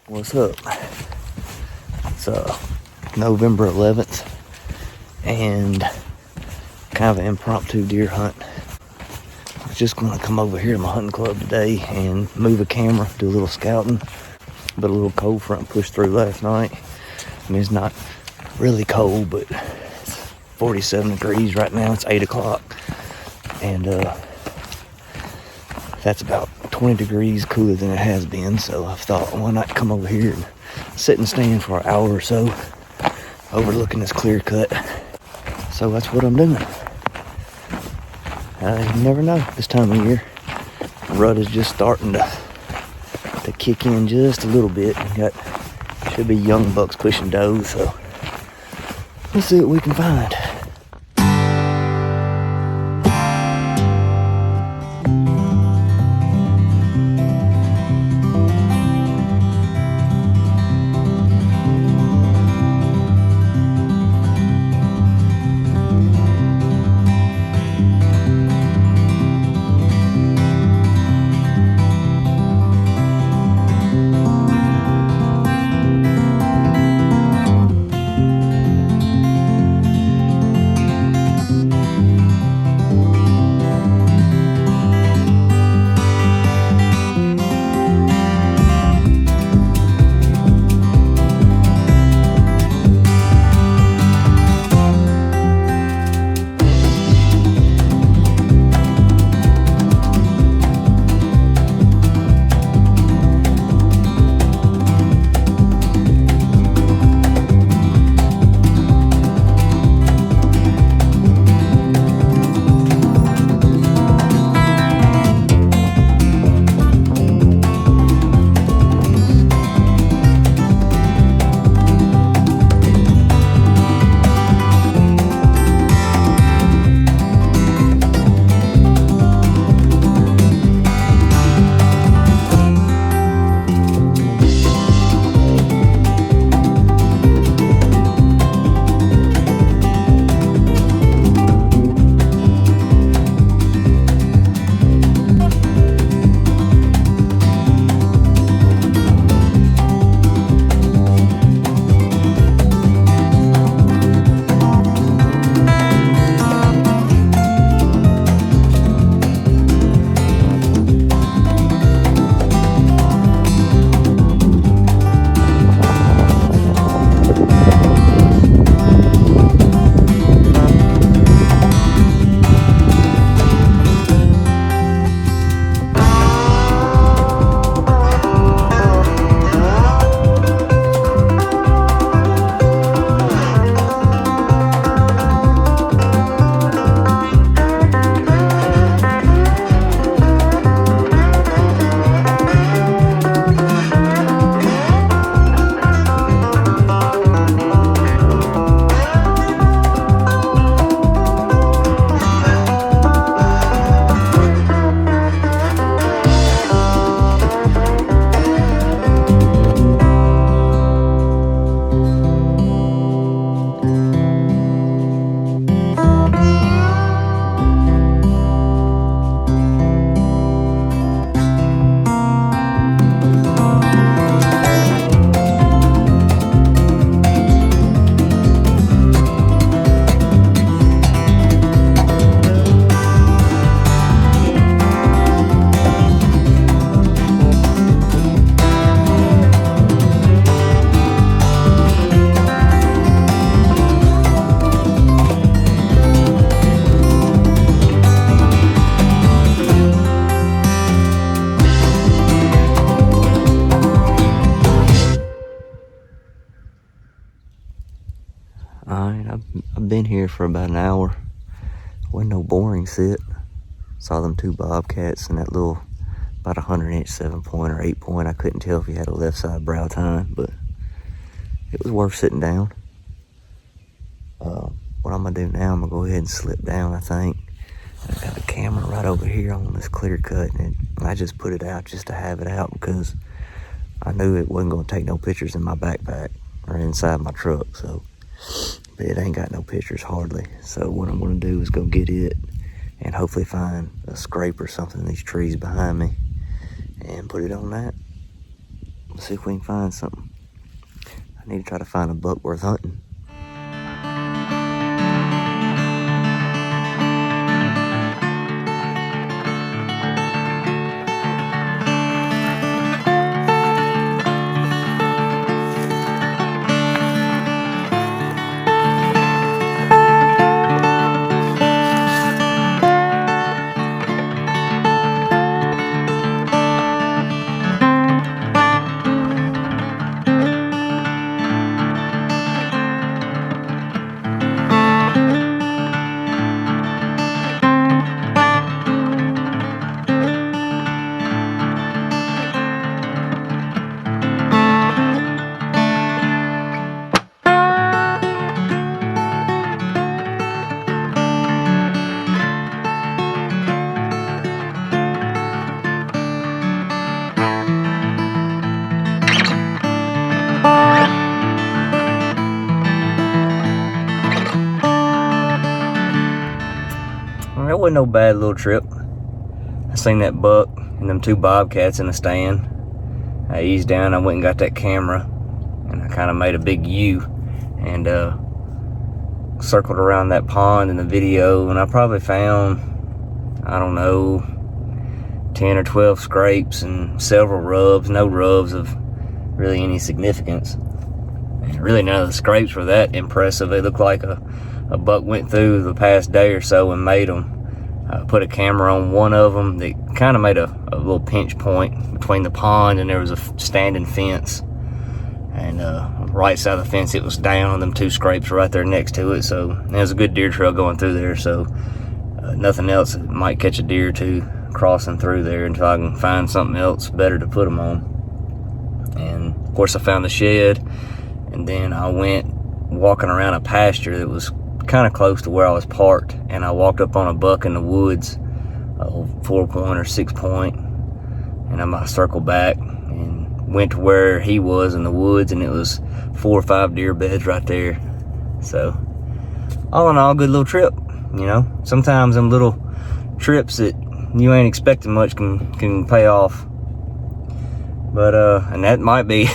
What's up? It's November 11th and kind of an impromptu deer hunt. I was just going to come over here to my hunting club today and move a camera, do a little scouting, but a little cold front pushed through last night. I mean, it's not really cold, but it's 47 degrees right now. It's 8 o'clock and that's about 20 degrees cooler than it has been, so I thought, why not come over here and sit and stand for an hour or so overlooking this clear cut. So that's what I'm doing. You never know this time of year. The rut is just starting to kick in just a little bit. Should be young bucks pushing does, so let's see what we can find. Alright, I've been here for about an hour. Wasn't no boring sit. Saw them two Bobcats and that little, about 100-inch 7-point or 8-point. I couldn't tell if he had a left side brow tine, but it was worth sitting down. What I'm gonna do now, I'm gonna go ahead and slip down, I think. I got the camera right over here on this clear cut, and I just put it out just to have it out because I knew it wasn't gonna take no pictures in my backpack or inside my truck, so. But it ain't got no pictures hardly. So what I'm gonna do is go get it and hopefully find a scrape or something in these trees behind me and put it on that. Let's see if we can find something. I need to try to find a buck worth hunting. That wasn't no bad little trip. I seen that buck and them 2 bobcats in the stand. I eased down, I went and got that camera, and I kind of made a big U and circled around that pond in the video, and I probably found, I don't know, 10 or 12 scrapes and several rubs. No rubs of really any significance. And really none of the scrapes were that impressive. They looked like a buck went through the past day or so and made them. I put a camera on one of them that kind of made a little pinch point between the pond and there was a standing fence. And on the right side of the fence, it was down, and them 2 scrapes right there next to it. So there's a good deer trail going through there. So nothing else, might catch a deer or 2 crossing through there until I can find something else better to put them on. And of course, I found the shed, and then I went walking around a pasture that was kind of close to where I was parked, and I walked up on a buck in the woods, a 4-point or 6-point, and I circled back and went to where he was in the woods, and it was 4 or 5 deer beds right there. So all in all, good little trip. You know, sometimes them little trips that you ain't expecting much can pay off. But and that might be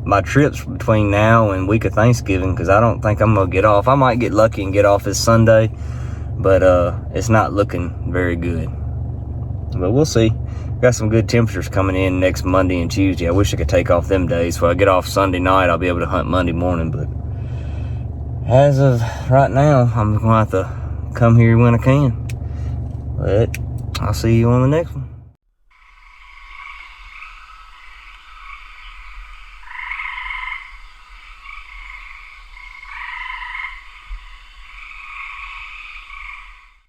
my trips between now and week of Thanksgiving, because I don't think I'm gonna get off. I might get lucky and get off this Sunday, but it's not looking very good. But we'll see. Got some good temperatures coming in next Monday and Tuesday. I wish I could take off them days. So I get off Sunday night, I'll be able to hunt Monday morning. But as of right now, I'm gonna have to come here when I can. But I'll see you on the next one.